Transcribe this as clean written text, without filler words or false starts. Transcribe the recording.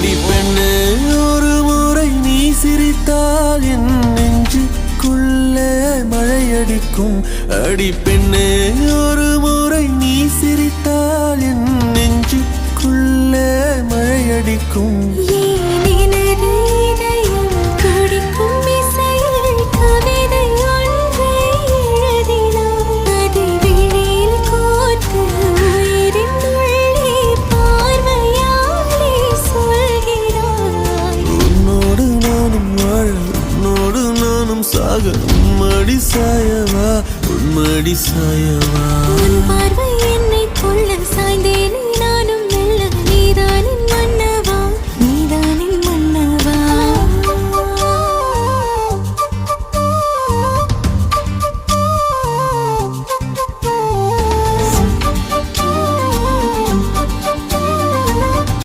அடி பெண்ணே ஒரு முறை நீ சிரித்தால் என் நெஞ்சுக்குள்ளே மழையடிக்கும். அடி பெண்ணே ஒரு முறை நீ சிரித்தால் என் நெஞ்சுக்குள்ளே மழையடிக்கும். சாக உம்மடி சாயவா, உம்மடி சாயவா. உன் பார்வை என்னை கொள்ள